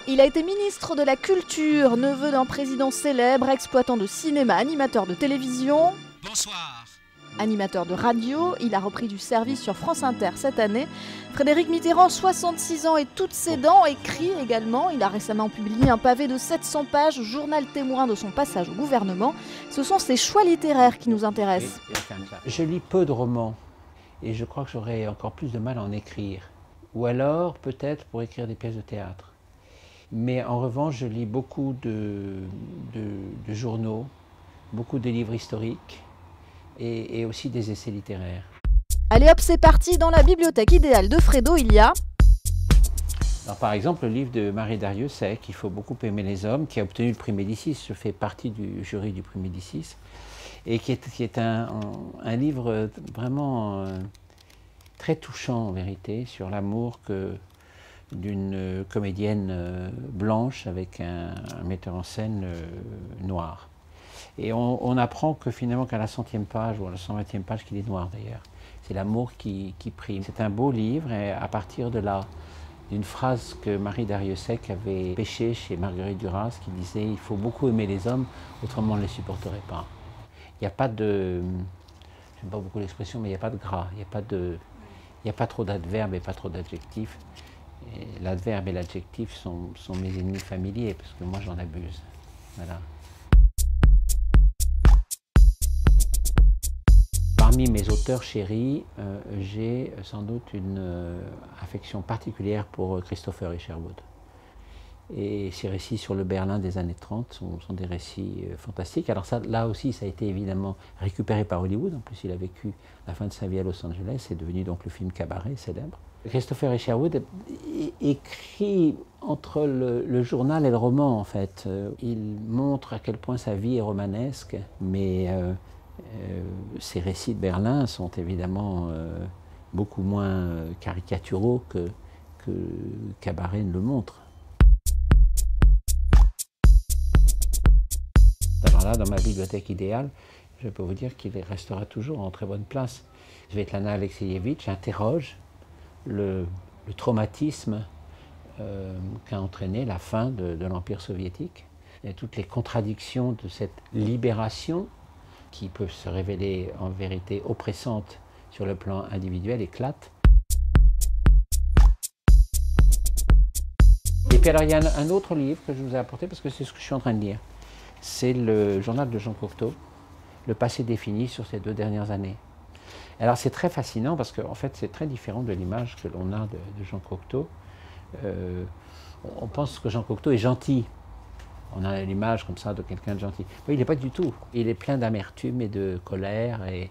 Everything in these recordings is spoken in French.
Il a été ministre de la Culture, neveu d'un président célèbre, exploitant de cinéma, animateur de télévision. Bonsoir. Animateur de radio, il a repris du service sur France Inter cette année. Frédéric Mitterrand, 66 ans et toutes ses dents, écrit également. Il a récemment publié un pavé de 700 pages, journal témoin de son passage au gouvernement. Ce sont ses choix littéraires qui nous intéressent. Je lis peu de romans et je crois que j'aurais encore plus de mal à en écrire. Ou alors peut-être pour écrire des pièces de théâtre. Mais en revanche, je lis beaucoup de journaux, beaucoup de livres historiques et aussi des essais littéraires. Allez hop, c'est parti. Dans la bibliothèque idéale de Fredo, il y a... Alors, par exemple, le livre de Marie Dariussec, Il faut beaucoup aimer les hommes, qui a obtenu le prix Médicis. Je fais partie du jury du prix Médicis. Et qui est un livre vraiment très touchant, en vérité, sur l'amour d'une comédienne blanche avec un metteur en scène noir. Et on apprend que finalement qu'à la 100e page, ou à la 120e page, qu'il est noir d'ailleurs. C'est l'amour qui prime. C'est un beau livre et à partir de là, d'une phrase que Marie Dariussec avait pêchée chez Marguerite Duras, qui disait « Il faut beaucoup aimer les hommes, autrement on ne les supporterait pas ». Il n'y a pas de... J'aime pas beaucoup l'expression, mais il n'y a pas de gras, il n'y a pas trop d'adverbes et pas trop d'adjectifs. L'adverbe et l'adjectif sont mes ennemis familiers, parce que moi j'en abuse. Voilà. Parmi mes auteurs chéris, j'ai sans doute une affection particulière pour Christopher Isherwood. Et ses récits sur le Berlin des années 30 sont des récits fantastiques. Alors ça, là aussi, ça a été évidemment récupéré par Hollywood. En plus, il a vécu la fin de sa vie à Los Angeles. C'est devenu donc le film Cabaret, célèbre. Christopher Isherwood écrit entre le journal et le roman, en fait. Il montre à quel point sa vie est romanesque, mais ces récits de Berlin sont évidemment beaucoup moins caricaturaux que Cabaret ne le montre. Alors là, dans ma bibliothèque idéale, je peux vous dire qu'il restera toujours en très bonne place. Svetlana Alexievitch interroge le traumatisme qu'a entraîné la fin de l'Empire soviétique et toutes les contradictions de cette libération qui peut se révéler en vérité oppressante sur le plan individuel, éclatent. Et puis alors il y a un autre livre que je vous ai apporté parce que c'est ce que je suis en train de lire. C'est le journal de Jean Cocteau, Le passé défini sur ces 2 dernières années. Alors c'est très fascinant parce qu'en fait c'est très différent de l'image que l'on a de Jean Cocteau. On pense que Jean Cocteau est gentil. On a l'image comme ça de quelqu'un de gentil. Mais il n'est pas du tout. Il est plein d'amertume et de colère et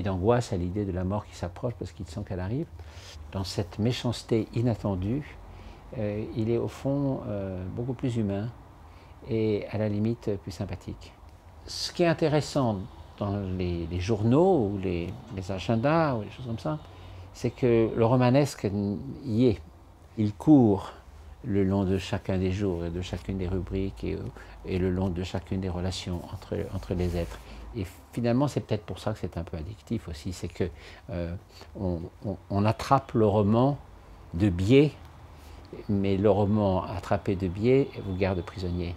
d'angoisse à l'idée de la mort qui s'approche parce qu'il sent qu'elle arrive. Dans cette méchanceté inattendue, il est au fond beaucoup plus humain et à la limite plus sympathique. Ce qui est intéressant dans les journaux ou les agendas ou les choses comme ça, c'est que le romanesque y est. Il court le long de chacun des jours et de chacune des rubriques et le long de chacune des relations entre les êtres. Et finalement, c'est peut-être pour ça que c'est un peu addictif aussi, c'est que on attrape le roman de biais, mais le roman attrapé de biais vous garde prisonnier.